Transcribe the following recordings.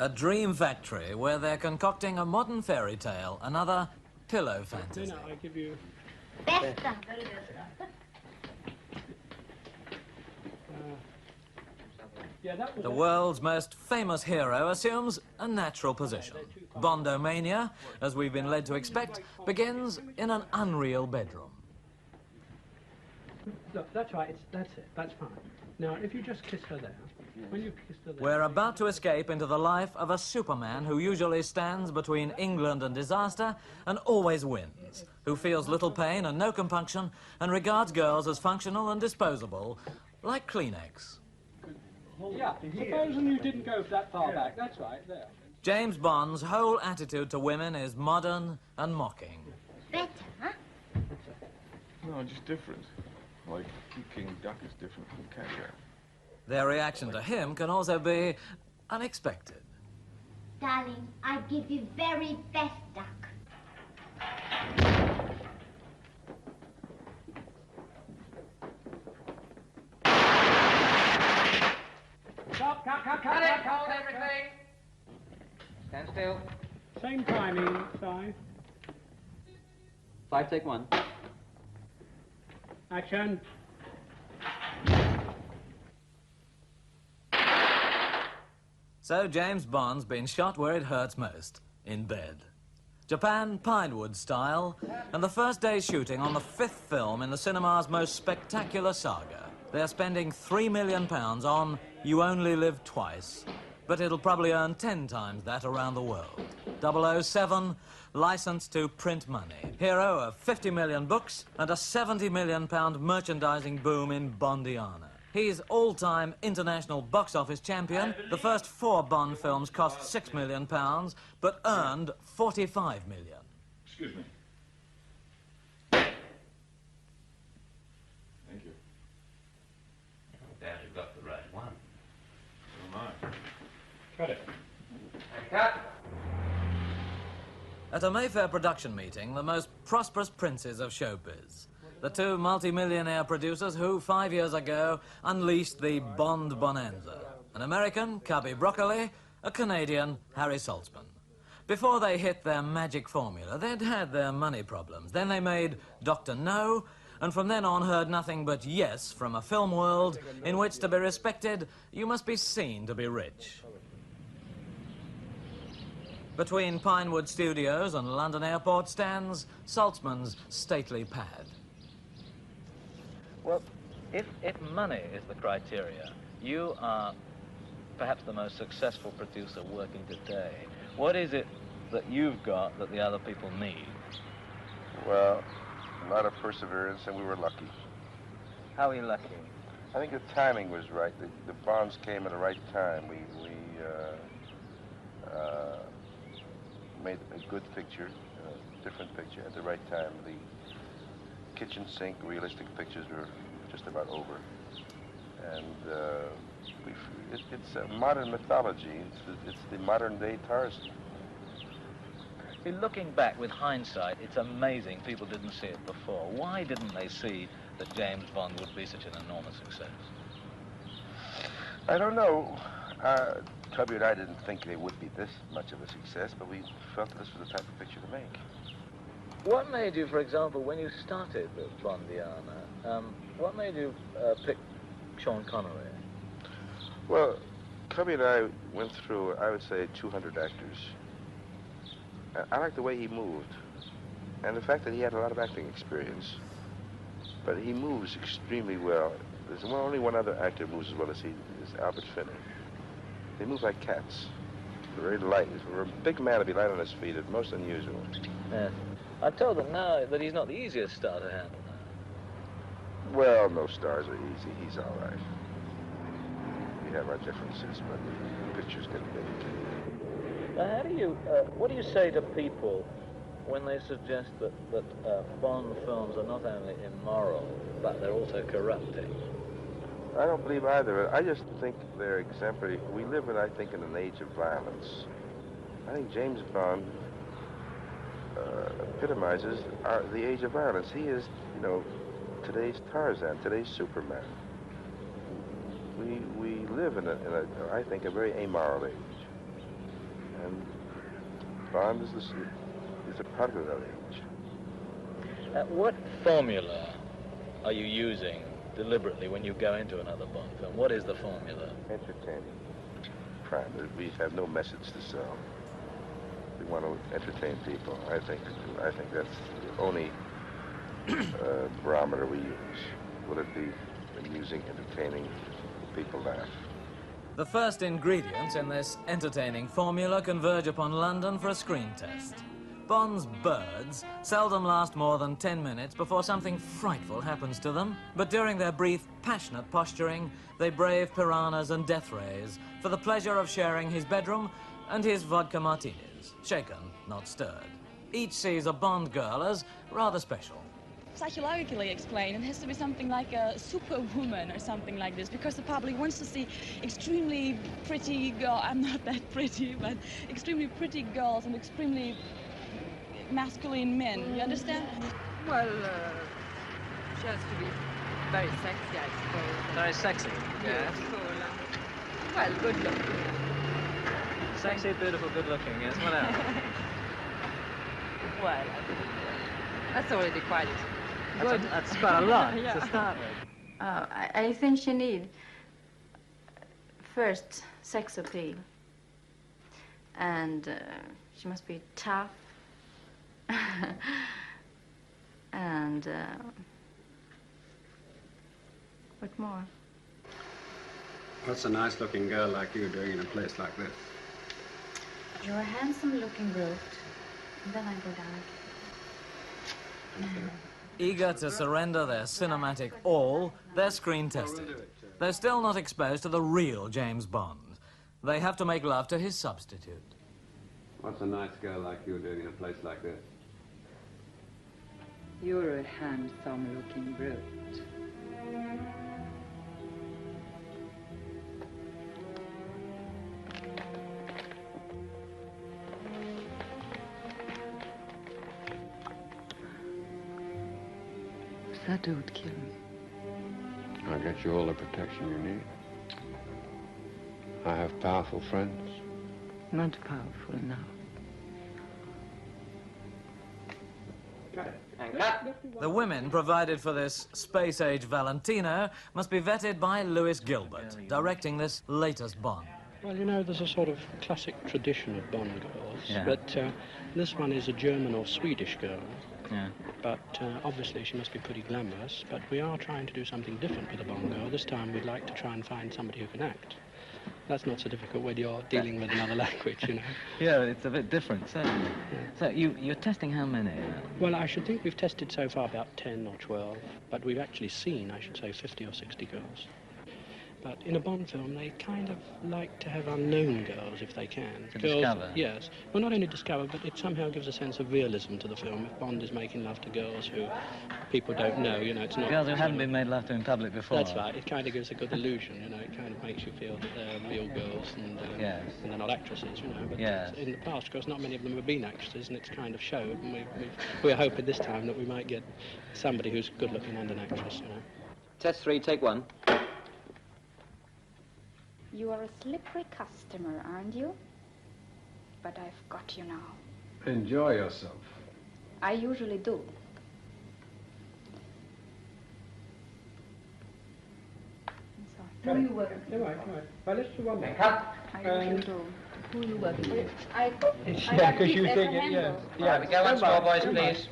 A dream factory where they're concocting a modern fairy tale, another pillow fantasy. No, I give you... Besta. Yeah, that was The world's most famous hero assumes a natural position. Bondomania, as we've been led to expect, begins in an unreal bedroom. Look, that's right, that's it, that's fine. Now, if you just kiss her there, when you've kissed her there... We're about to escape into the life of a Superman who usually stands between England and disaster and always wins, who feels little pain and no compunction and regards girls as functional and disposable, like Kleenex. Yeah, supposing you didn't go that far back, that's right, there. James Bond's whole attitude to women is modern and mocking. Better, huh? No, just different. Like King Duck is different from Catcher. Their reaction to him can also be unexpected. Darling, I give you very best duck. Stop, cut, Hold everything. Stand still. Same timing, Si. 5, take 1. Action. So James Bond's been shot where it hurts most, in bed. Japan Pinewood style, and the first day's shooting on the 5th film in the cinema's most spectacular saga. They're spending £3 million on You Only Live Twice, but it'll probably earn 10 times that around the world. 007, licensed to print money. Hero of 50 million books and a £70 million merchandising boom in Bondiana. He's all-time international box office champion. The first 4 Bond films cost £6 million, but earned $45 million. Excuse me. Thank you. Doubt you got the right one. So am I. Cut it. Cut. At a Mayfair production meeting, the most prosperous princes of showbiz. The 2 multi-millionaire producers who, 5 years ago, unleashed the Bond bonanza. An American, Cubby Broccoli, a Canadian, Harry Saltzman. Before they hit their magic formula, they'd had their money problems. Then they made Dr. No, and from then on heard nothing but yes from a film world in which, to be respected, you must be seen to be rich. Between Pinewood Studios and London Airport stands Saltzman's stately pad. Well, if money is the criteria, you are perhaps the most successful producer working today. What is it that you've got that the other people need? Well, a lot of perseverance, and we were lucky. How are you lucky? I think the timing was right. The Bonds came at the right time. We made a good picture, a different picture at the right time. The kitchen sink realistic pictures were just about over. And it's a modern mythology. It's the modern day Tarzan. See, looking back with hindsight, it's amazing people didn't see it before. Why didn't they see that James Bond would be such an enormous success? I don't know. Cubby and I didn't think they would be this much of a success, but we felt that this was the type of picture to make. What made you, for example, when you started with Bondiana, what made you pick Sean Connery? Well, Cubby and I went through, I would say, 200 actors. I liked the way he moved, and the fact that he had a lot of acting experience. But he moves extremely well. There's only one other actor who moves as well as he is, Albert Finney. They move like cats. They're very light. For a big man to be light on his feet is most unusual. Yes. I've told them now that he's not the easiest star to handle. Well, no stars are easy. He's all right. We have our differences, but the pictures get made. How do you, what do you say to people when they suggest that Bond films are not only immoral, but they're also corrupting? I don't believe either. I just think they're exemplary. We live in, I think, in an age of violence. I think James Bond epitomizes the age of violence. He is, you know, today's Tarzan, today's Superman. We live in I think, a very amoral age. And Bond is a product of that age. What formula are you using deliberately when you go into another Bond film? What is the formula? Entertaining. Primary. We have no message to sell. We want to entertain people. I think that's the only barometer we use. Will it be amusing, entertaining, people laugh? The first ingredients in this entertaining formula converge upon London for a screen test. Bond's birds seldom last more than 10 minutes before something frightful happens to them, but during their brief, passionate posturing, they brave piranhas and death rays for the pleasure of sharing his bedroom and his vodka martinis, shaken, not stirred. Each sees a Bond girl as rather special. Psychologically explained, it has to be something like a superwoman or something like this, because the public wants to see extremely pretty girls. I'm not that pretty, but extremely pretty girls and extremely masculine men. You understand? Well, she has to be very sexy, I suppose. Very sexy? Yes. Well, good looking. Sexy, beautiful, good looking, yes, what else? Well, that's already quite good. That's quite a lot Yeah. to start with. I think she needs first sex appeal, and she must be tough, and what more? What's a nice-looking girl like you doing in a place like this? You're a handsome-looking brute, and then I go down. Eager to surrender their cinematic all, they're screen tested. They're still not exposed to the real James Bond. They have to make love to his substitute. What's a nice girl like you doing in a place like this? You're a handsome-looking brute. That would kill me. I'll get you all the protection you need. I have powerful friends. Not powerful now. The women provided for this space-age Valentino must be vetted by Lewis Gilbert, directing this latest Bond. Well, you know, there's a sort of classic tradition of Bond girls, Yeah. but this one is a German or Swedish girl. Yeah. But obviously she must be pretty glamorous, but we are trying to do something different with a Bond girl. This time we'd like to try and find somebody who can act. That's not so difficult when you're dealing with another language, you know. Yeah, it's a bit different, certainly. Yeah. So you're testing how many? Well, I should think we've tested so far about 10 or 12, but we've actually seen, I should say, 50 or 60 girls. But in a Bond film, they kind of like to have unknown girls if they can. To girls, discover? Yes. Well, not only discover, but it somehow gives a sense of realism to the film. If Bond is making love to girls who people don't know, you know, it's not... Girls who haven't been made love to in public before. That's right. It kind of gives a good illusion, you know. It kind of makes you feel that they're real girls and, Yes. and they're not actresses, you know. But Yes. in the past, of course, not many of them have been actresses, and it's kind of showed. And we're hoping this time that we might get somebody who's good-looking and an actress, you know. Test 3, take 1. You are a slippery customer, aren't you? But I've got you now. Enjoy yourself. I usually do. Who are you working with? All right. Well, let's do one more. I usually do. Who are you working with? Yeah, because you think it, yeah. Yeah, we go once more, boys, please.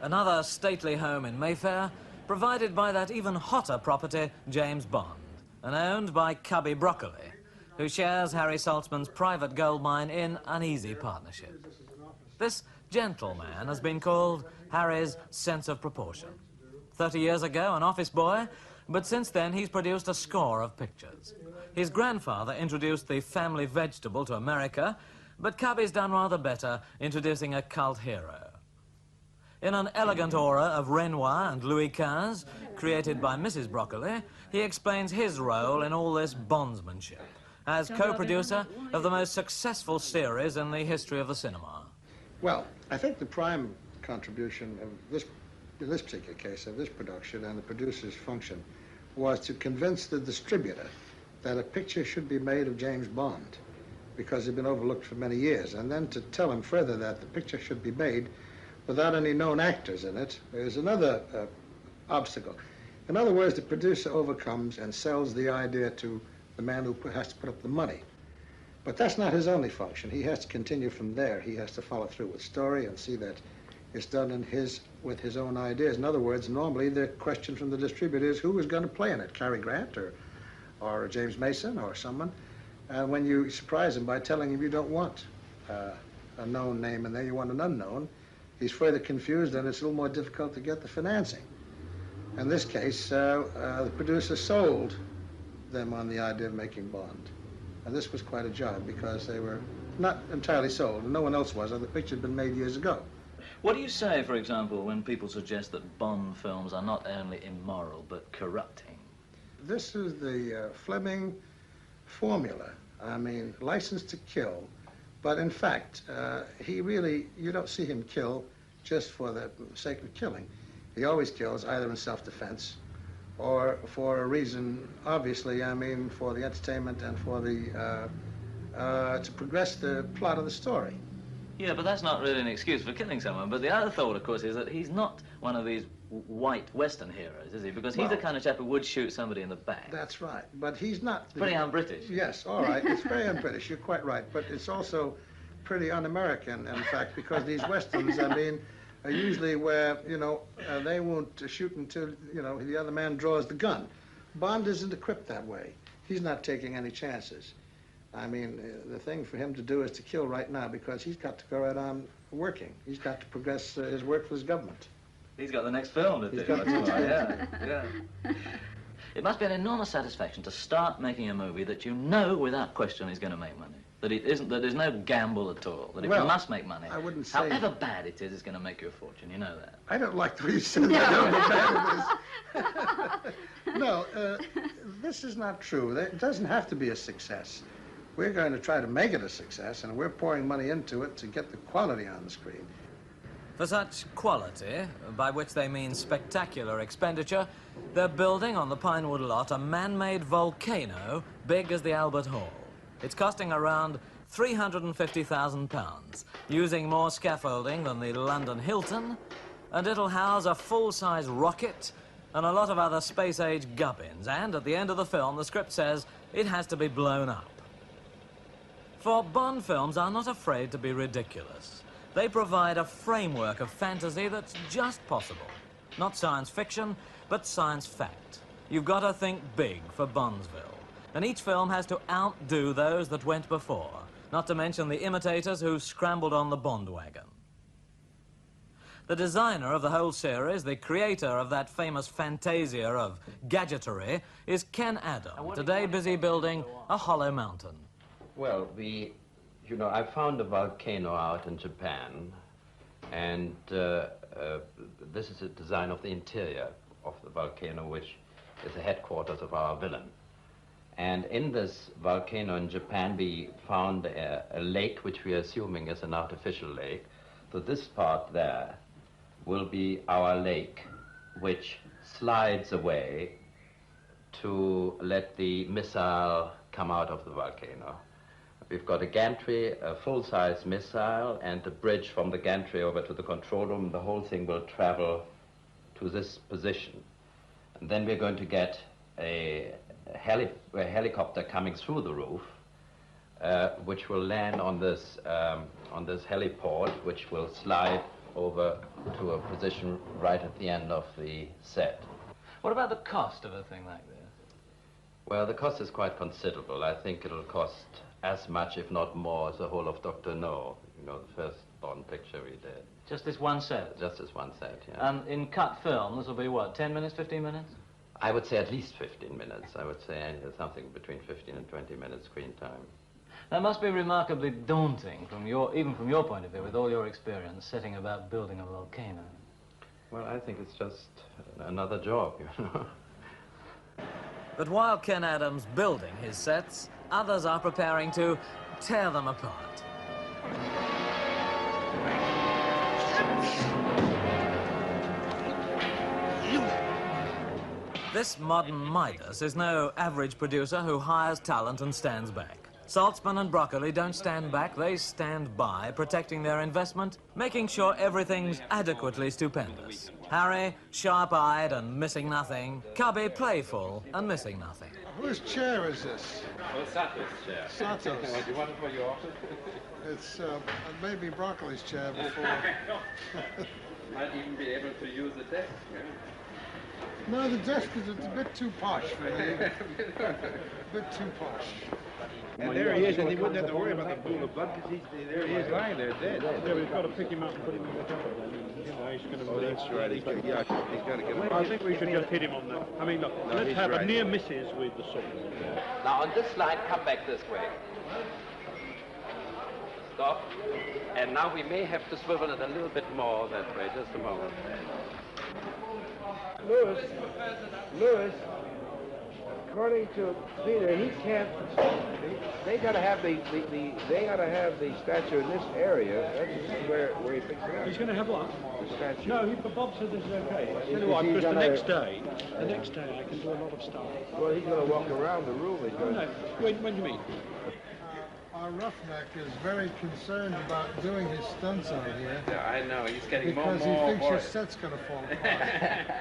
Another stately home in Mayfair, provided by that even hotter property, James Bond, and owned by Cubby Broccoli, who shares Harry Saltzman's private gold mine in uneasy partnership. This gentleman has been called Harry's sense of proportion. 30 years ago, an office boy, but since then he's produced a score of pictures. His grandfather introduced the family vegetable to America, but Cubby's done rather better, introducing a cult hero. In an elegant aura of Renoir and Louis XV, created by Mrs. Broccoli, he explains his role in all this bondsmanship as co-producer of the most successful series in the history of the cinema. Well, I think the prime contribution of this, in this particular case, of this production and the producer's function was to convince the distributor that a picture should be made of James Bond because he'd been overlooked for many years, and then to tell him further that the picture should be made without any known actors in it is another obstacle. In other words, the producer overcomes and sells the idea to the man who has to put up the money. But that's not his only function. He has to continue from there. He has to follow through with story and see that it's done in with his own ideas. In other words, normally the question from the distributor is who is going to play in it, Cary Grant or James Mason or someone. And when you surprise him by telling him you don't want a known name and then you want an unknown, he's further confused and it's a little more difficult to get the financing. In this case, the producer sold them on the idea of making Bond. And this was quite a job because they were not entirely sold, and no one else was, and the picture had been made years ago. What do you say, for example, when people suggest that Bond films are not only immoral, but corrupting? This is the Fleming formula. I mean, license to kill. But in fact, you don't see him kill just for the sake of killing. He always kills either in self-defense or for a reason, obviously, I mean, for the entertainment and for the, to progress the plot of the story. Yeah, but that's not really an excuse for killing someone. But the other thought, of course, is that he's not one of these white Western heroes, is he? Because he's the kind of chap who would shoot somebody in the back. That's right, but he's not... It's pretty un-British. Yes, all right, it's very un-British, you're quite right, but it's also pretty un-American, in fact, because these Westerns, I mean, are usually where, they won't shoot until, the other man draws the gun. Bond isn't equipped that way. He's not taking any chances. I mean, the thing for him to do is to kill right now because he's got to go right on working. He's got to progress his work for his government. He's got the next film to do. Yeah. It must be an enormous satisfaction to start making a movie that you know without question is going to make money. That there's no gamble at all. That it must make money. I wouldn't say... However bad it is, it's going to make you a fortune. You know that. I don't like the way you said that. However bad it is. No, this is not true. It doesn't have to be a success. We're going to try to make it a success, and we're pouring money into it to get the quality on the screen. For such quality, by which they mean spectacular expenditure, they're building on the Pinewood lot a man-made volcano big as the Albert Hall. It's costing around £350,000, using more scaffolding than the London Hilton, and it'll house a full-size rocket and a lot of other space-age gubbins, and at the end of the film, the script says it has to be blown up. For Bond films are not afraid to be ridiculous. They provide a framework of fantasy that's just possible. Not science fiction, but science fact. You've got to think big for Bondsville. And each film has to outdo those that went before, not to mention the imitators who scrambled on the Bond wagon. The designer of the whole series, the creator of that famous fantasia of gadgetry, is Ken Adam, today busy building a hollow mountain. Well, I found a volcano out in Japan, and this is a design of the interior of the volcano, which is the headquarters of our villain. And in this volcano in Japan, we found a lake, which we are assuming is an artificial lake. So this part there will be our lake, which slides away to let the missile come out of the volcano. We've got a gantry, a full-size missile, and a bridge from the gantry over to the control room. The whole thing will travel to this position. And then we're going to get a helicopter coming through the roof, which will land on this heliport, which will slide over to a position right at the end of the set. What about the cost of a thing like this? Well, the cost is quite considerable. I think it'll cost as much, if not more, as the whole of Dr. No, you know, the first Bond picture we did. Just this one set? Just this one set, yeah. And in cut film, this will be what, 10 minutes, 15 minutes? I would say at least 15 minutes. I would say something between 15 and 20 minutes screen time. That must be remarkably daunting, even from your point of view, with all your experience setting about building a volcano. Well, I think it's just another job, you know. But while Ken Adams building his sets, others are preparing to tear them apart. This modern Midas is no average producer who hires talent and stands back. Saltzman and Broccoli don't stand back, they stand by, protecting their investment, making sure everything's adequately stupendous. Harry, sharp-eyed and missing nothing. Cubby, playful and missing nothing. Whose chair is this? Well, Sato's chair. Sato's. Do you want it for your office? It's maybe Broccoli's chair before. Might even be able to use the desk, yeah? No, the desk is a bit too posh for me. A bit too posh. And there he is, and he wouldn't have to worry about the pool of blood, because there he is lying there dead. Yeah, we've got to pick him up and put him in the cover. He's going to That's right. He's got to get him. I think we should just hit him on that. I mean, look, No, let's have right. a near misses with the sword. Now, on this line, come back this way. Stop. And now we may have to swivel it a little bit more that way. Just a moment. Lewis, according to Peter, he can't. They got to have the statue in this area. That's where he thinks it up. He's going to have what? The statue. No, but Bob said this is okay. I tell you Is what, he because the gonna- next day I can do a lot of stuff. Well, he's going to walk around the room. He's going No, when do you mean? Our roughneck is very concerned about doing his stunts out here. Yeah, I know. He's getting because more and more he thinks your bored. set's going to fall apart.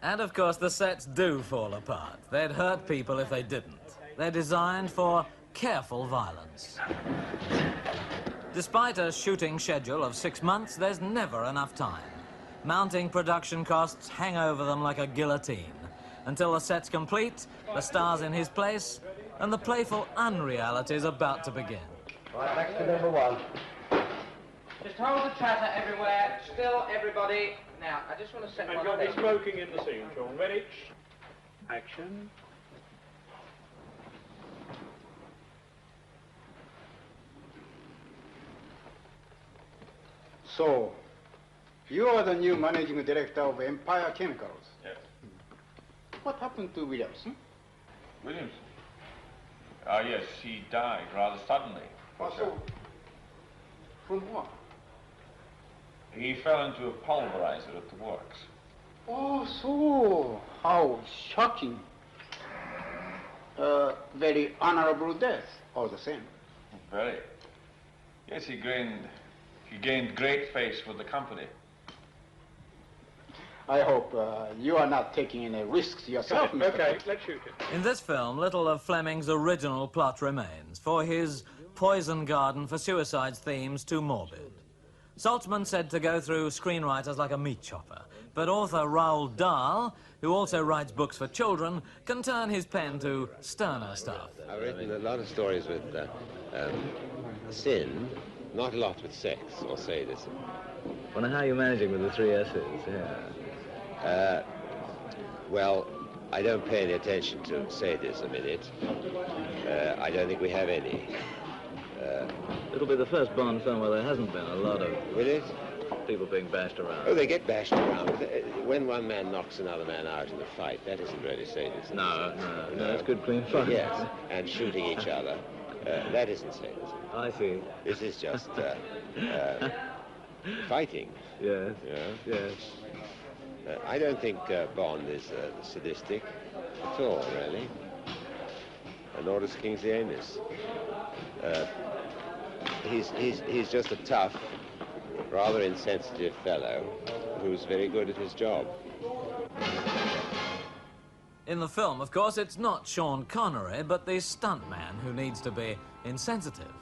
And of course, the sets do fall apart. They'd hurt people if they didn't. They're designed for careful violence. Despite a shooting schedule of 6 months, there's never enough time. Mounting production costs hang over them like a guillotine. Until the set's complete, the star's in his place, and the playful unreality is about to begin. Right, back to number one. Just hold the chatter everywhere. Still, everybody. Now, I just want to set And one got the thing. smoking in the scene, Sean. Ready? Action. So, you are the new managing director of Empire Chemicals. Yes. What happened to Williams? Williams? Yes, he died rather suddenly. So, from what? He fell into a pulverizer at the works. Oh, so, how shocking. Very honorable death, all the same. Very. Yes, he gained great face for the company. I hope you are not taking any risks yourself, Mr. Okay, Cook. let's shoot it. In this film, little of Fleming's original plot remains, for his Poison Garden for Suicide's themes too morbid. Saltzman said to go through screenwriters like a meat chopper, but author Roald Dahl, who also writes books for children, can turn his pen to sterner stuff. I've written a lot of stories with sin, not a lot with sex or sadism. Well, how are you managing with the 3 S's? Yeah. Well, I don't pay any attention to sadism in it. I don't think we have any. It'll be the first Bond film where there hasn't been a lot of... Will it? People being bashed around. Oh, they get bashed around. When one man knocks another man out in a fight, that isn't really sadism. No, it's good clean fun. Yes, and shooting each other. That isn't sadism. I see. This is just fighting. Yes, Yeah. yes. I don't think Bond is sadistic at all, really. Nor is Kingsley Amis. He's just a tough, rather insensitive fellow who's very good at his job. In the film, of course, it's not Sean Connery, but the stuntman who needs to be insensitive.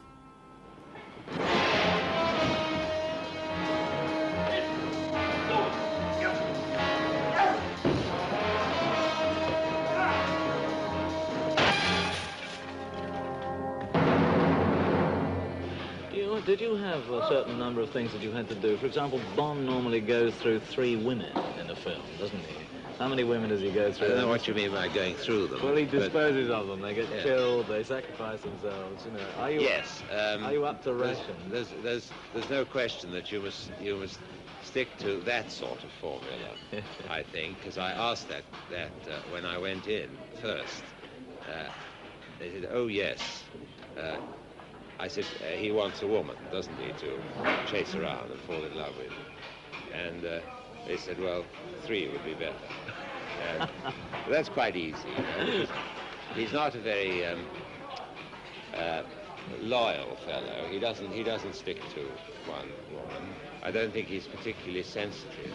did you have a certain number of things that you had to do? For example, Bond normally goes through 3 women in a film, doesn't he? How many women does he go through? I don't know what you mean by going through them. Well, he disposes of them. They get killed. They sacrifice themselves. You know. Are you? Yes. Are you up to ration? There's no question that you must stick to that sort of formula. I think, because I asked that when I went in first. They said, "Oh yes." I said, "He wants a woman, doesn't he, to chase around and fall in love with?" And they said, "Well, 3 would be better." That's quite easy. You know, he's not a very loyal fellow. He doesn't stick to one woman. I don't think he's particularly sensitive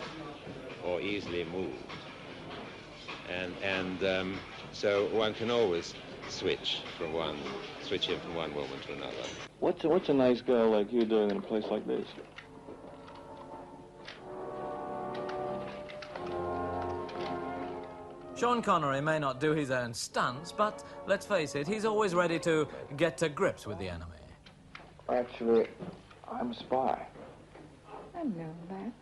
or easily moved. And so one can always switch him from one woman to another. What's a nice girl like you doing in a place like this? Sean Connery may not do his own stunts, but let's face it, he's always ready to get to grips with the enemy. Actually, I'm a spy. I know that.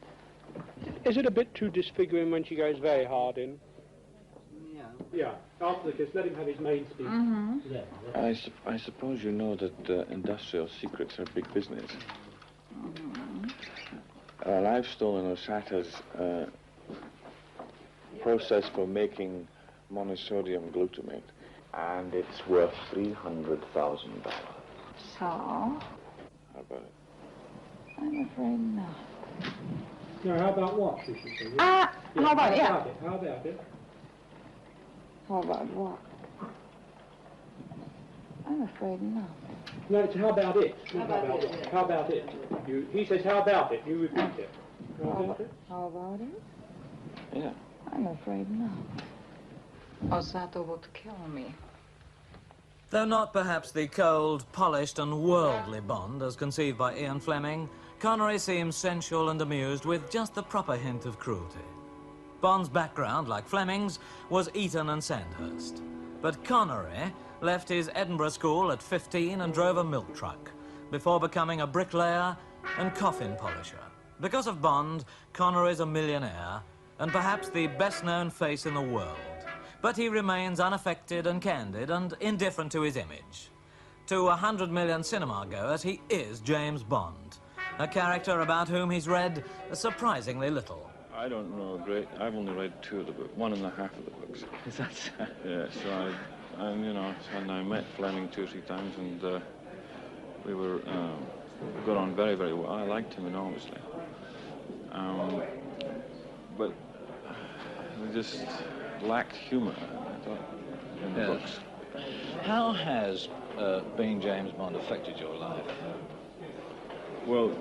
Is it a bit too disfiguring when she goes very hard in? Yeah. Yeah. After the kiss, let him have his main speech. I suppose you know that industrial secrets are big business. I've stolen Osaka's process for making monosodium glutamate, and it's worth $300,000. So? How about it? I'm afraid not. No, how about what? How about it? How about it? How about what? I'm afraid not. No, it's how about it? How about it? How about it? He says, how about it? You repeat it. How about it? Yeah. I'm afraid not. Osato would kill me. Though not perhaps the cold, polished and worldly Bond as conceived by Ian Fleming, Connery seems sensual and amused with just the proper hint of cruelty. Bond's background, like Fleming's, was Eton and Sandhurst. But Connery left his Edinburgh school at 15 and drove a milk truck, before becoming a bricklayer and coffin polisher. Because of Bond, Connery's a millionaire, and perhaps the best-known face in the world. But he remains unaffected and candid and indifferent to his image. To 100 million cinema-goers, he is James Bond, a character about whom he's read surprisingly little. I don't know great. I've only read 2 of the books, 1.5 of the books. Is that so? Yeah, so I met Fleming 2 or 3 times, and we got on very, very well. I liked him enormously. But we just lacked humor, I thought, in the books. How has being James Bond affected your life? Well,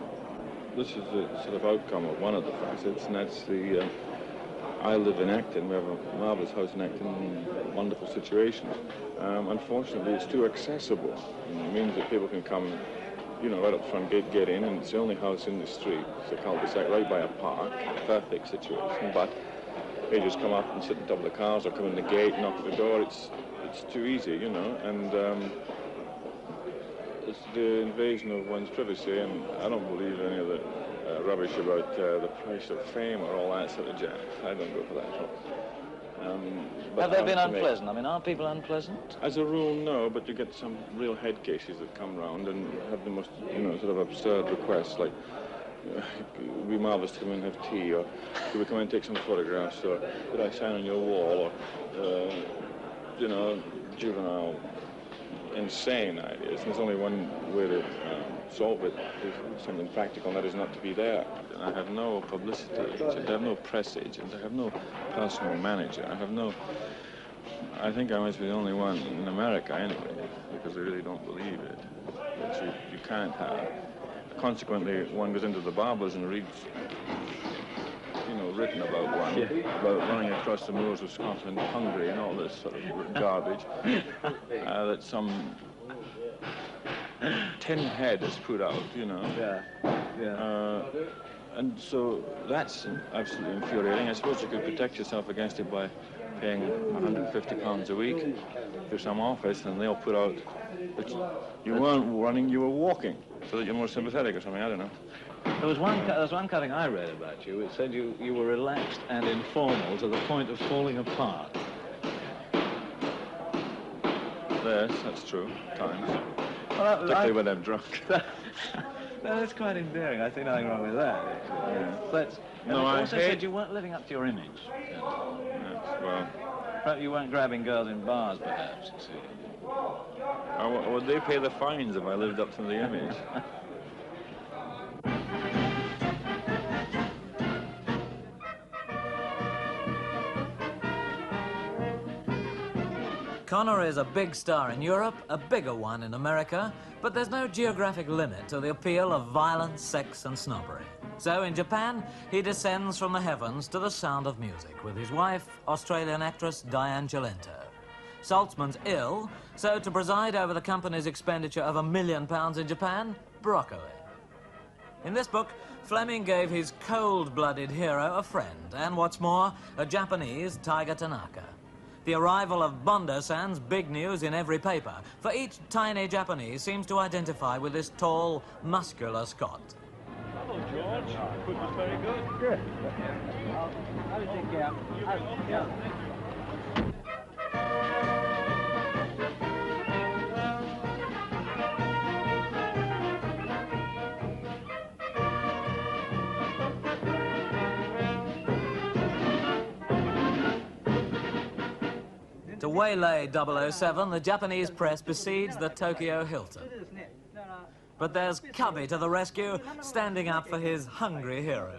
this is the sort of outcome of one of the facets, and that's the... I live in Acton. We have a marvellous house in Acton, wonderful situations. Unfortunately, it's too accessible. It means that people can come, you know, right up front, get in, and it's the only house in the street. It's a cul-de-sac right by a park, perfect situation, but they just come up and sit on top of the cars or come in the gate, knock at the door. It's too easy, you know, and it's the invasion of one's privacy, and I don't believe any of the rubbish about the price of fame or all that sort of jazz. I don't go for that at all. Have they been unpleasant? I mean, are people unpleasant? As a rule, no, but you get some real head cases that come round and have the most, you know, sort of absurd requests, like, it'd be marvellous to come in and have tea, or could we come in and take some photographs, or could I sign on your wall, or, you know, juvenile, insane ideas. And there's only one way to solve it, is something practical, and that is not to be there. I have no publicity agent, I have no press agent, I have no personal manager, I think I must be the only one in America anyway, because they really don't believe it, that you can't have. Consequently, one goes into the barbers and reads, you know, written about one, about running across the moors of Scotland hungry and all this sort of garbage, that some tin head has put out, you know. And so that's absolutely infuriating. I suppose you could protect yourself against it by paying £150 a week to some office, and they'll put out that you weren't running, you were walking, so that you're more sympathetic or something, I don't know. There was one cutting I read about you. It said you were relaxed and informal to the point of falling apart. Yes, that's true, times. Well, particularly when I'm drunk. That's quite endearing. I see nothing wrong with that. Yeah. But No, it I also said you weren't living up to your image. Yes, well... Perhaps you weren't grabbing girls in bars, perhaps, you see. Would they pay the fines if I lived up to the image? Connery is a big star in Europe, a bigger one in America, but there's no geographic limit to the appeal of violence, sex and snobbery. So in Japan, he descends from the heavens to the sound of music with his wife, Australian actress Diane Gelento. Saltzman's ill, so to preside over the company's expenditure of £1 million in Japan, broccoli. In this book, Fleming gave his cold-blooded hero a friend, and what's more, a Japanese, Tiger Tanaka. The arrival of Bondo-san's big news in every paper, for each tiny Japanese seems to identify with this tall, muscular Scot. Hello, George. Food was very good. Good. How did you get? Yeah. To waylay 007, the Japanese press besieges the Tokyo Hilton. But there's Cubby to the rescue, standing up for his hungry hero.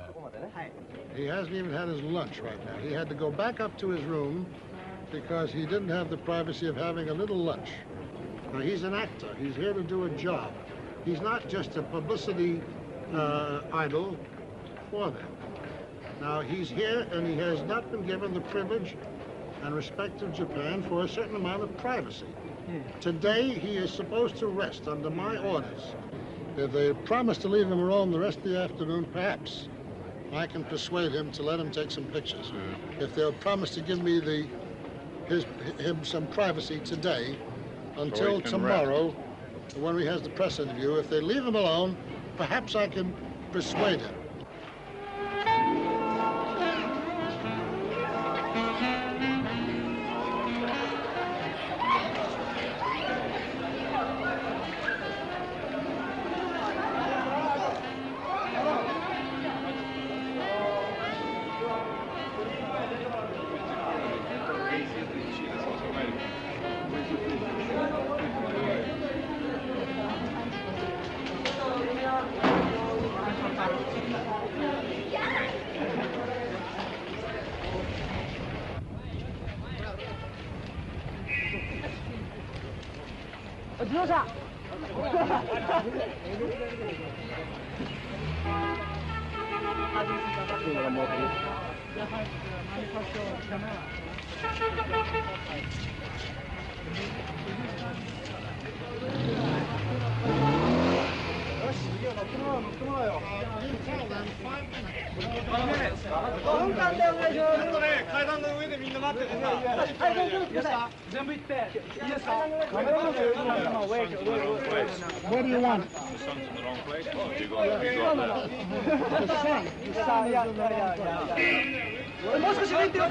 He hasn't even had his lunch right now. He had to go back up to his room because he didn't have the privacy of having a little lunch. Now, he's an actor. He's here to do a job. He's not just a publicity idol for them. Now, he's here, and he has not been given the privilege and respect of Japan for a certain amount of privacy. Today, he is supposed to rest under my orders. If they promise to leave him alone the rest of the afternoon, perhaps I can persuade him to let him take some pictures. If they'll promise to give me him some privacy today until tomorrow, when he has the press interview, if they leave him alone, perhaps I can persuade him. What do you want? The sun's in the wrong place. You got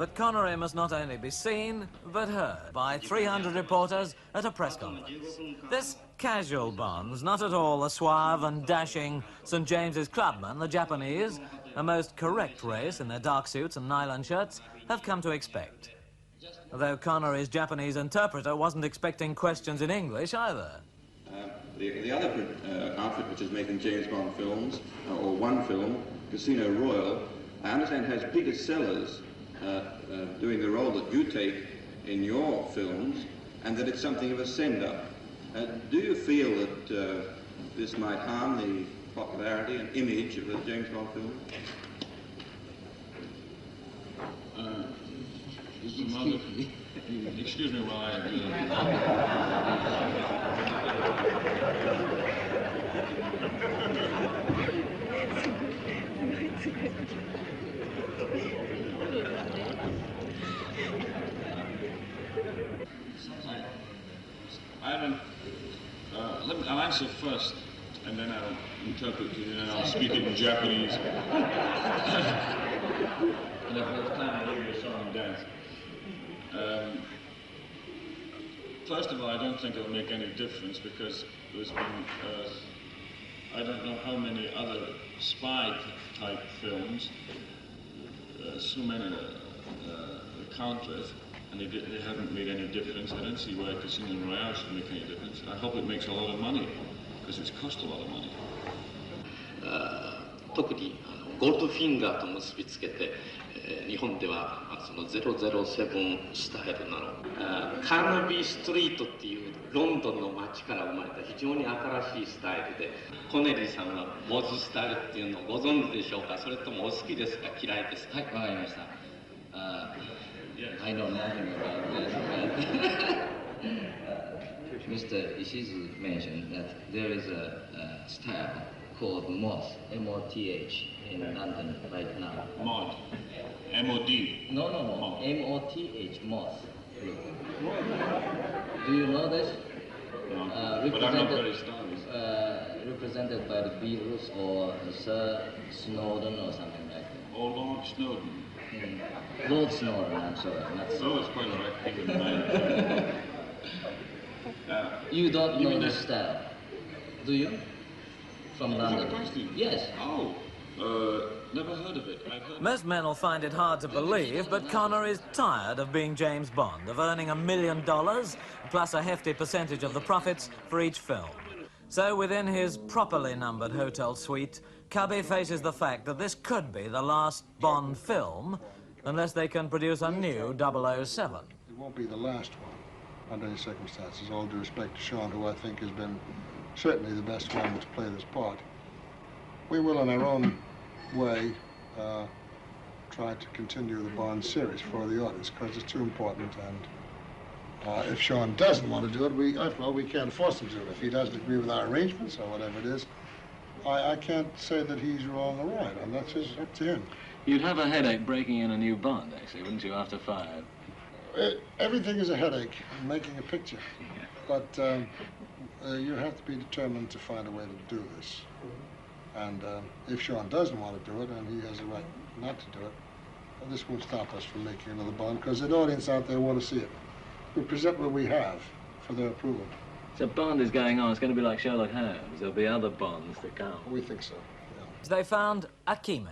But Connery must not only be seen, but heard by 300 reporters at a press conference. This casual Bond's not at all the suave and dashing St. James's Clubmen the Japanese, a most correct race in their dark suits and nylon shirts, have come to expect. Though Connery's Japanese interpreter wasn't expecting questions in English either. The other outfit which is making James Bond films, or one film, Casino Royale, I understand has bigger sellers doing the role that you take in your films, and that it's something of a send-up. Do you feel that this might harm the popularity and image of the James Bond film? Excuse me while I I'll answer first, and then I'll interpret it, and then I'll speak it in Japanese. And if there's time, I'll give you a song and dance. First of all, I don't think it'll make any difference because there's been, I don't know how many other spy-type films, so many to count with, and they haven't made any difference. I don't see why Casino Royale should make any difference. I hope it makes a lot of money, because it's cost a lot of money. 特にゴールドフィンガーと結びつけて、日本ではその007スタイルなの、カーナビーストリートっていうロンドンの街から生まれた非常に新しいスタイルで、コネリーさんはモズスタイルっていうのをご存知でしょうか。それともお好きですか、嫌いですか。はい、わかりました。I know nothing about this. Mr. Ishizu mentioned that there is a style called moth, M-O-T-H, in London right now. Mod. M-O-D. No, M-O-T-H, moth. Do you know this? No, but I'm not very strong. Represented by the Beatles or Sir Snowden or something like that. Oh, Lord Snowden. Lord Snowden, I'm sorry, not Snowden. Oh, it's quite all right. Keep it in mind. You don't know the style, do you? From London? Yes. Oh, never heard of it. Most men will find it hard to believe, but Connor is tired of being James Bond, of earning $1 million, plus a hefty percentage of the profits for each film. So within his properly numbered hotel suite, Cubby faces the fact that this could be the last Bond film, unless they can produce a new 007. It won't be the last one, under any circumstances, all due respect to Sean, who I think has been certainly the best one to play this part. We will, in our own way, try to continue the Bond series for the audience, because it's too important, and if Sean doesn't want to do it, we can't force him to do it. If he doesn't agree with our arrangements or whatever it is, I can't say that he's wrong or right, and that's just up to him. You'd have a headache breaking in a new Bond, actually, wouldn't you, after 5? Everything is a headache in making a picture, but you have to be determined to find a way to do this. And if Sean doesn't want to do it, and he has a right not to do it, well, this won't stop us from making another Bond, because the audience out there want to see it. We present what we have for their approval. So Bond is going on. It's going to be like Sherlock Holmes. There'll be other Bonds to come. We think so, yeah. They found Akime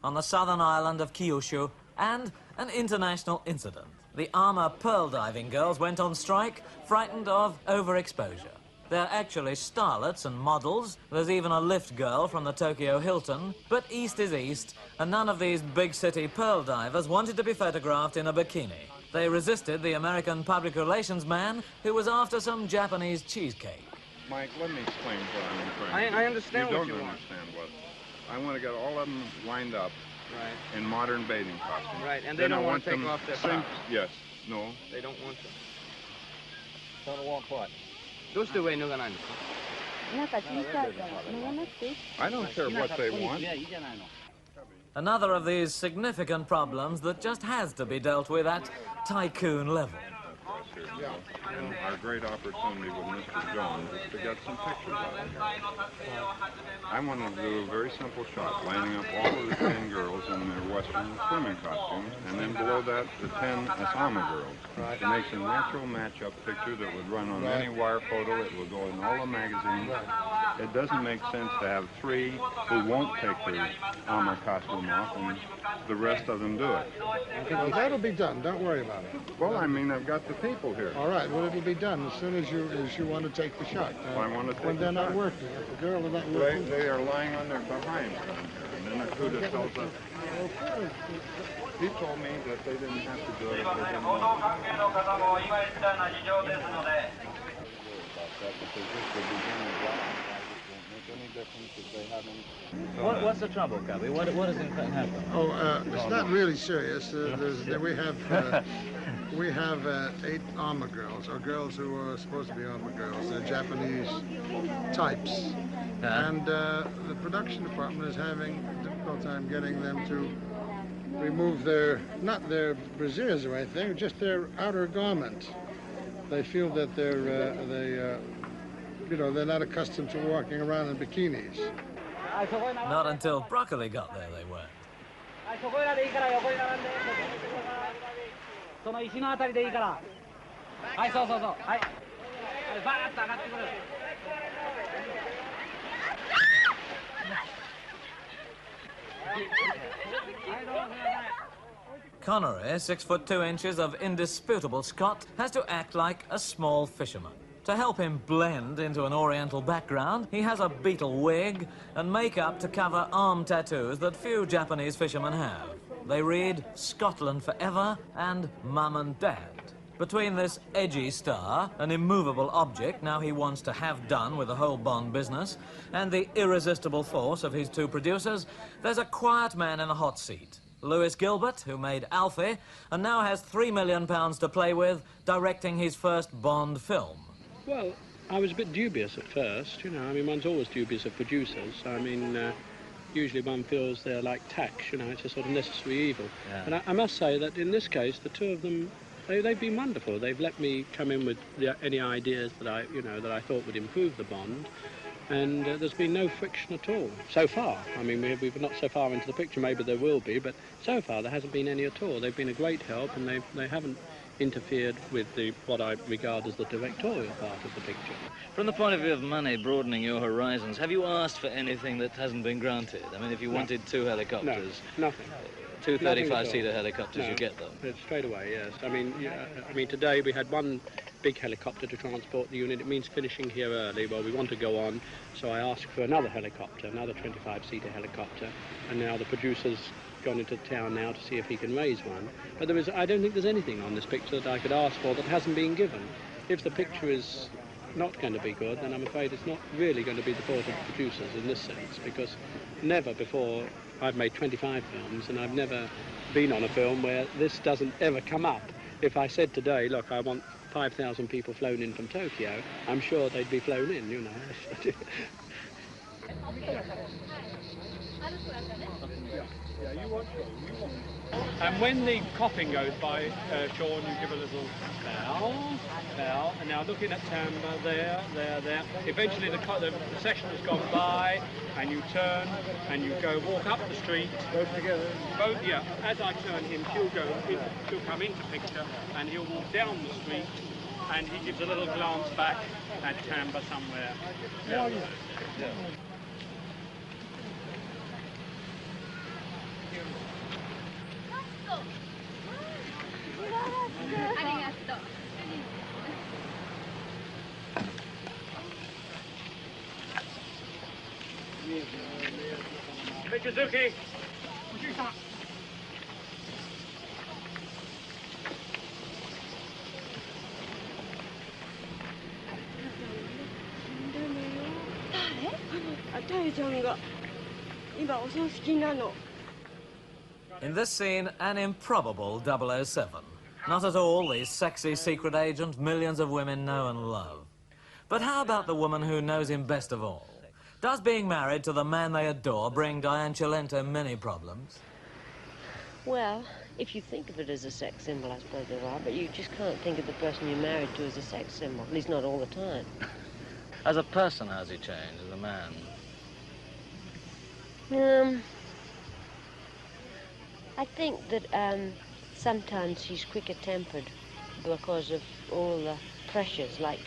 on the southern island of Kyushu, and an international incident. The armor pearl diving girls went on strike, frightened of overexposure. They're actually starlets and models. There's even a lift girl from the Tokyo Hilton. But east is east, and none of these big city pearl divers wanted to be photographed in a bikini. They resisted the American public relations man who was after some Japanese cheesecake. Mike, let me explain what I'm trying to do. I understand what you want. You don't understand what. I want to get all of them lined up in modern bathing costumes. Right, and they don't want to take off their tops. Yes, no. They don't want to. Don't want what? どうして上脱がないんですか? I don't care what they want. Another of these significant problems that just has to be dealt with at tycoon level. Our great opportunity with Mr. Jones is to get some pictures of him. I want to do a very simple shot, lining up all of the 10 girls in their Western swimming costumes, and then below that, the 10 Asama girls. It makes a natural match-up picture that would run on any wire photo. It will go in all the magazines. It doesn't make sense to have 3 who won't take their armor costume off, and the rest of them do it. Well, that'll be done. Don't worry about it. Well, I mean, I've got the people here. All right. Well, it'll be done as soon as you want to take the shot. I want to take when they're not working. If the girl is not working. They are lying on their behinds down here, and then Akuda tells us. He told me that they didn't have to do it if they didn't want to. What's the trouble, Cubby? What has in fact happened? Oh, it's not really serious. We have 8 armor girls, or girls who are supposed to be armor girls. They're Japanese types. Yeah. And the production department is having a difficult time getting them to remove not their brasiers or anything, just their outer garment. They feel that they're not accustomed to walking around in bikinis. Not until Broccoli got there, they weren't. Connery, 6'2" of indisputable Scot, has to act like a small fisherman. To help him blend into an oriental background, he has a beetle wig and makeup to cover arm tattoos that few Japanese fishermen have. They read Scotland Forever and Mum and Dad. Between this edgy star, an immovable object now he wants to have done with the whole Bond business, and the irresistible force of his 2 producers, there's a quiet man in a hot seat. Lewis Gilbert, who made Alfie, and now has £3 million to play with, directing his first Bond film. Well, I was a bit dubious at first, you know. I mean, one's always dubious of producers. I mean, usually one feels they're like tax, you know, it's a sort of necessary evil. Yeah. And I must say that in this case, the 2 of them, they've been wonderful. They've let me come in with any ideas that I thought would improve the Bond. And there's been no friction at all, so far. I mean, we're not so far into the picture, maybe there will be, but so far there hasn't been any at all. They've been a great help, and they haven't interfered with what I regard as the directorial part of the picture. From the point of view of money broadening your horizons, have you asked for anything that hasn't been granted? I mean, if you wanted 2 helicopters... No, nothing. 2 35-seater helicopters, you get them? Straight away, yes. I mean, today we had 1 big helicopter to transport the unit. It means finishing here early. Well, we want to go on, so I asked for another helicopter, another 25-seater helicopter, and now the producer's gone into town now to see if he can raise one. But I don't think there's anything on this picture that I could ask for that hasn't been given. If the picture is not going to be good, then I'm afraid it's not really going to be the fault of the producers in this sense, because never before, I've made 25 films, and I've never been on a film where this doesn't ever come up. If I said today, look, I want 5,000 people flown in from Tokyo, I'm sure they'd be flown in, you know. And when the coffin goes by, Sean, you give a little bow, and now looking at Tamba, there. Eventually the procession has gone by, and you turn, and you walk up the street. Both together? Both, yeah. As I turn him, she'll come into picture, and he'll walk down the street, and he gives a little glance back at Tamba somewhere. Yeah. Michizuki! In this scene, an improbable 007. Not at all the sexy secret agent millions of women know and love. But how about the woman who knows him best of all? Does being married to the man they adore bring Diane Cilento many problems? Well, if you think of it as a sex symbol, I suppose there are, but you just can't think of the person you're married to as a sex symbol, at least not all the time. As a person, has he changed, as a man? I think that sometimes he's quicker-tempered because of all the pressures, like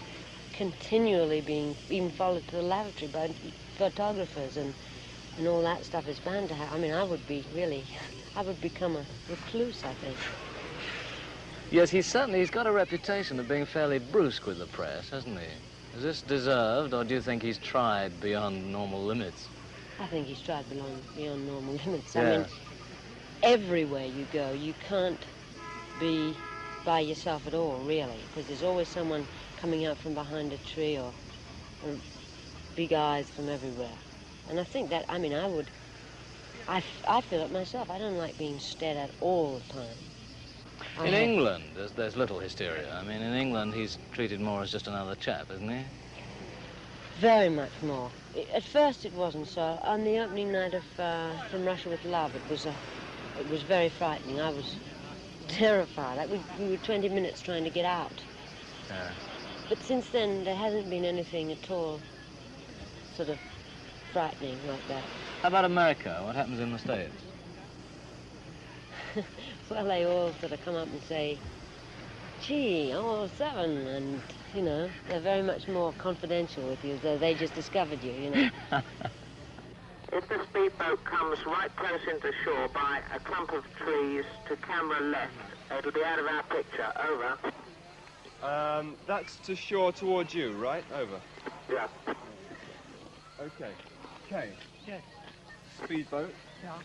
continually being even followed to the lavatory by photographers and all that stuff is bound to happen. I mean, I would become a recluse, I think. Yes, he's got a reputation of being fairly brusque with the press, hasn't he? Is this deserved, or do you think he's tried beyond normal limits? I think he's tried beyond normal limits. I Yeah. mean, everywhere you go, you can't be by yourself at all, really, because there's always someone coming out from behind a tree or big eyes from everywhere. And I think that, I mean, I feel it myself. I don't like being stared at all the time. In England, there's little hysteria. I mean, in England, he's treated more as just another chap, isn't he? Very much more. At first it wasn't so. On the opening night of From Russia with Love, it was very frightening. I was terrified. Like we were 20 minutes trying to get out. Yeah. But since then, there hasn't been anything at all sort of frightening like that. How about America? What happens in the States? Well, they all sort of come up and say, gee, 007, and, you know, they're very much more confidential with you, as though they just discovered you, you know. If the speedboat comes right close into shore by a clump of trees to camera left, it'll be out of our picture. Over. That's to shore towards you, right? Over. Yeah. Okay. Okay. Yes. Speedboat. Yeah.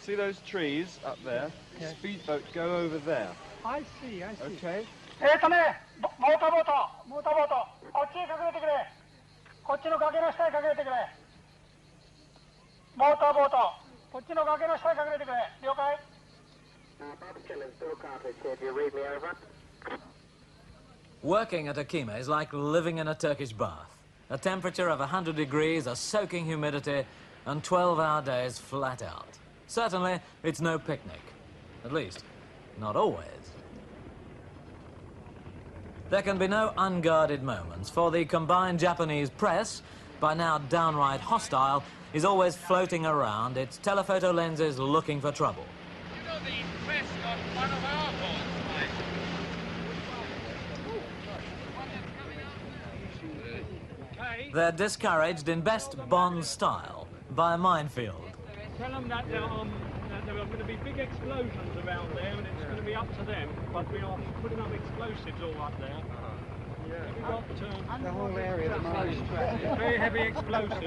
See those trees up there? Yes. Speedboat, go over there. I see. Okay. モーターボート、こっちに隠れてくれ。こっちの崖の下に隠れてくれ。モーターボート、こっちの崖の下に隠れてくれ。了解。Working at Akima is like living in a Turkish bath. A temperature of 100 degrees, a soaking humidity, and 12-hour days flat out. Certainly, it's no picnic. At least, not always. There can be no unguarded moments, for the combined Japanese press, by now downright hostile, is always floating around, its telephoto lenses looking for trouble. You know, the press got one of our boats, They're discouraged in best Bond style by a minefield. Tell them that there are going to be big explosions around there, and it's going to be up to them. But we are putting up explosives all up there. We've got the whole area of the mine. very heavy explosives.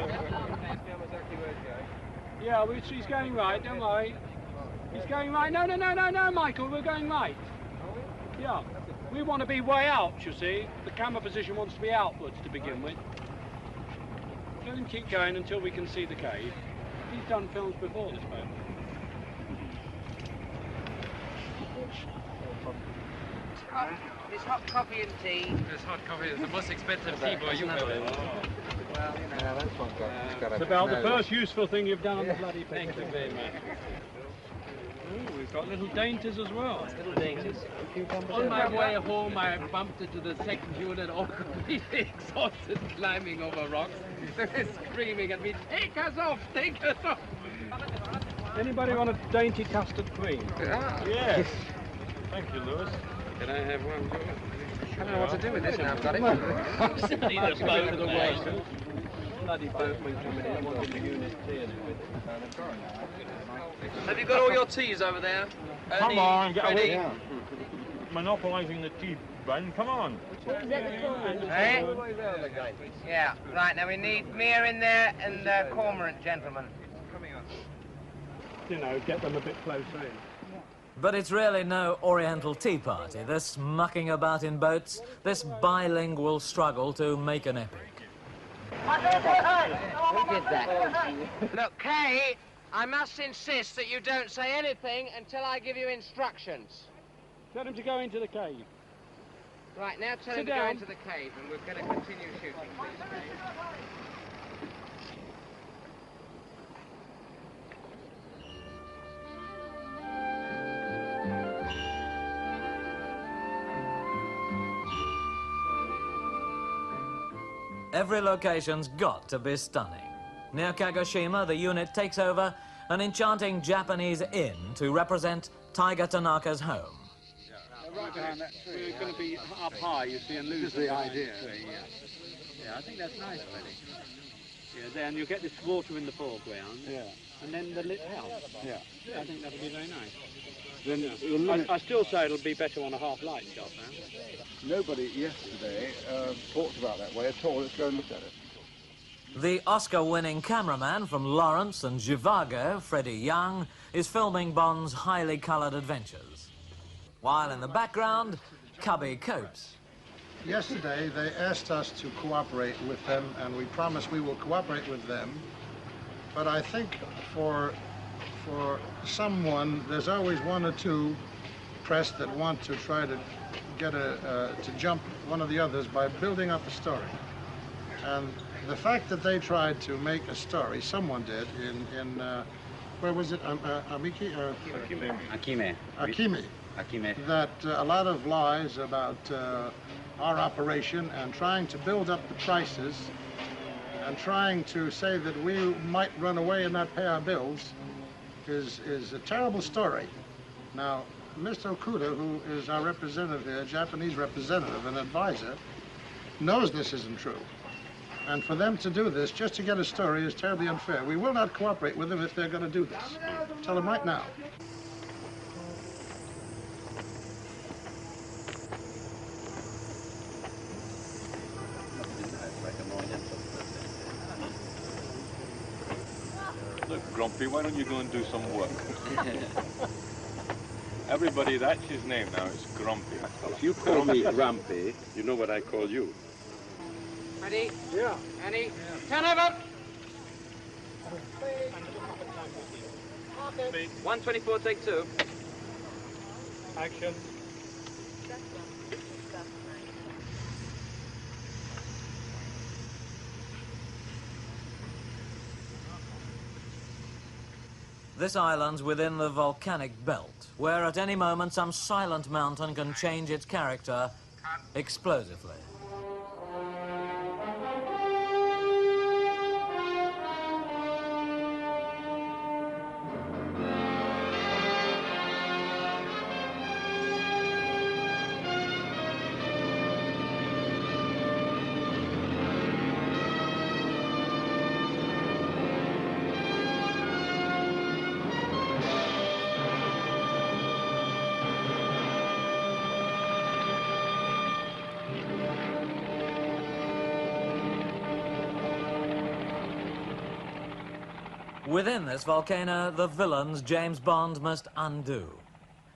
Yeah, he's going right. Don't worry. He's going right. No, Michael. We're going right. Yeah. We want to be way out. You see, the camera position wants to be outwards to begin with. Let him keep going until we can see the cave. He's done films before this boat. It's hot coffee and tea. It's hot coffee. It's the most expensive tea boy you ever. Well, you know. That's one guy. It's about the first useful thing you've done on the bloody picture. Thank you very much. Ooh, we've got little dainties as well. Little dainties. On my way home, I bumped into the second unit, all completely exhausted, climbing over rocks. They're screaming at me, "Take us off! Take us off!" Anybody want a dainty custard cream? Yes. Thank you, Lewis. Can I have one? I don't know what to do with this now. I've got it. Need a boat of the way. Bloody boat went to me. I wanted the unit cleared. Have you got all your teas over there? Come on, get Freddie? away. Monopolising the tea, Ben. Come on. Hey? Yeah, right, now we need Mia in there and Cormorant, gentlemen. Coming on. You know, get them a bit closer in. But it's really no Oriental tea party, this mucking about in boats, this bilingual struggle to make an epic. Who did that? Look, Kay, I must insist that you don't say anything until I give you instructions. Tell him to go into the cave. Right, now tell Sit him to go down. into the cave and we're going to continue shooting, please. Every location's got to be stunning. Near Kagoshima, the unit takes over an enchanting Japanese inn to represent Tiger Tanaka's home. Right behind that tree. We're going to be up high, you see, and lose the idea. Yeah, I think that's nice, Freddie. Yeah, then you'll get this water in the foreground. Yeah. And then the lit house. Yeah. I think that'll be very nice. Then I still say it'll be better on a half-light shot, man. Nobody yesterday talked about that way at all. Let's go and look at it. The Oscar-winning cameraman from Lawrence and Zhivago, Freddie Young, is filming Bond's highly coloured adventures. While in the background, Cubby copes. Yesterday, they asked us to cooperate with them, and we promised we will cooperate with them. But I think for someone, there's always one or two press that want to try to get to jump one of the others by building up a story. And the fact that they tried to make a story, someone did, in where was it, Akime, that a lot of lies about our operation and trying to build up the prices and trying to say that we might run away and not pay our bills is a terrible story. Now, Mr. Okuda, who is our representative here, Japanese representative and advisor, knows this isn't true. And for them to do this just to get a story is terribly unfair. We will not cooperate with them if they're going to do this. Tell them right now. Look, Grumpy, why don't you go and do some work? Everybody, that's his name now, it's Grumpy. If you call me Grumpy, you know what I call you. Ready? Yeah. Annie? Turn over! 124, take 2. Action. This island's within the volcanic belt, where at any moment some silent mountain can change its character explosively. Within this volcano, the villains James Bond must undo.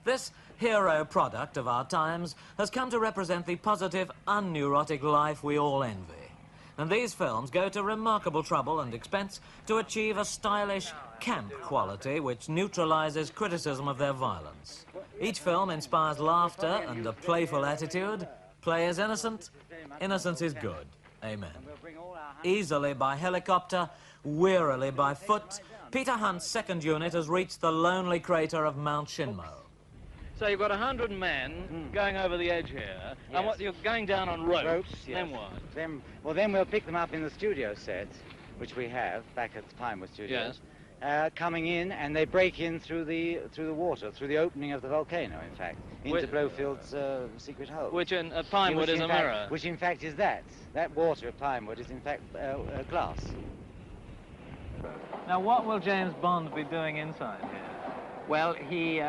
This hero product of our times has come to represent the positive, unneurotic life we all envy. And these films go to remarkable trouble and expense to achieve a stylish, camp quality which neutralizes criticism of their violence. Each film inspires laughter and a playful attitude. Play is innocent, innocence is good. Amen. Easily by helicopter, wearily by foot, Peter Hunt's second unit has reached the lonely crater of Mount Shinmo. So you've got 100 men going over the edge here, and what, you're going down on ropes, yes. Then what? Then we'll pick them up in the studio set, which we have back at the Pinewood Studios. Yes. Coming in, and they break in through the water, through the opening of the volcano, in fact, into Blofield's secret hole. Which in Pinewood is a mirror. Which in fact is that. That water at Pinewood is in fact glass. Now what will James Bond be doing inside here? Well, he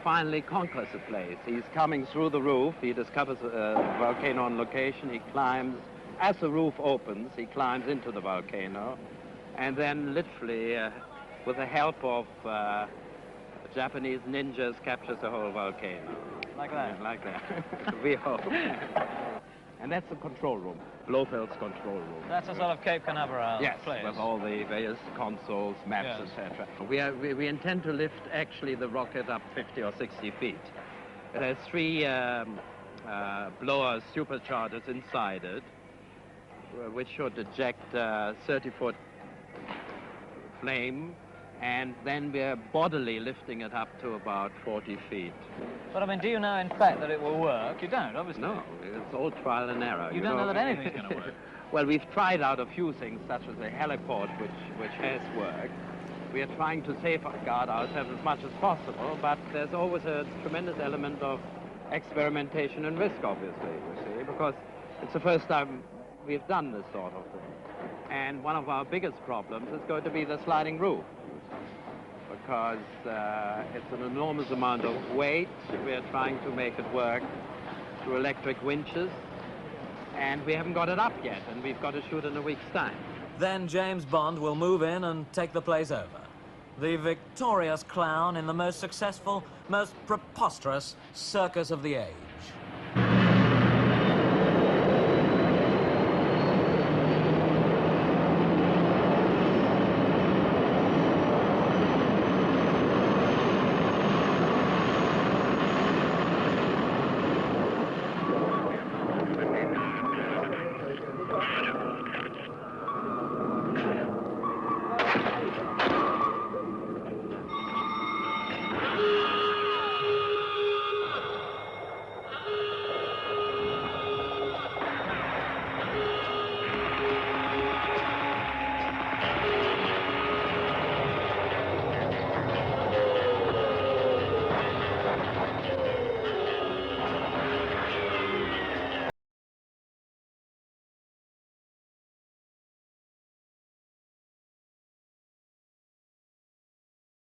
finally conquers the place. He's coming through the roof. He discovers a volcano on location. He climbs. As the roof opens, he climbs into the volcano. And then literally, with the help of Japanese ninjas, captures the whole volcano. Like that? Yeah, like that. We hope. And that's the control room, Blofeld's control room. That's a sort of Cape Canaveral place. With all the various consoles, maps, etc. We intend to lift actually the rocket up 50 or 60 feet. It has 3 blower superchargers inside it, which should eject 30-foot flame, and then we're bodily lifting it up to about 40 feet. But I mean, do you know in fact that it will work? You don't, obviously. No, it's all trial and error. You don't know that anything's going to work? Well, we've tried out a few things, such as a heliport, which has worked. We are trying to safeguard ourselves as much as possible, but there's always a tremendous element of experimentation and risk, obviously, you see, because it's the first time we've done this sort of thing. And one of our biggest problems is going to be the sliding roof, because it's an enormous amount of weight. We're trying to make it work through electric winches, and we haven't got it up yet, and we've got to shoot in a week's time. Then James Bond will move in and take the place over. the victorious clown in the most successful, most preposterous circus of the age.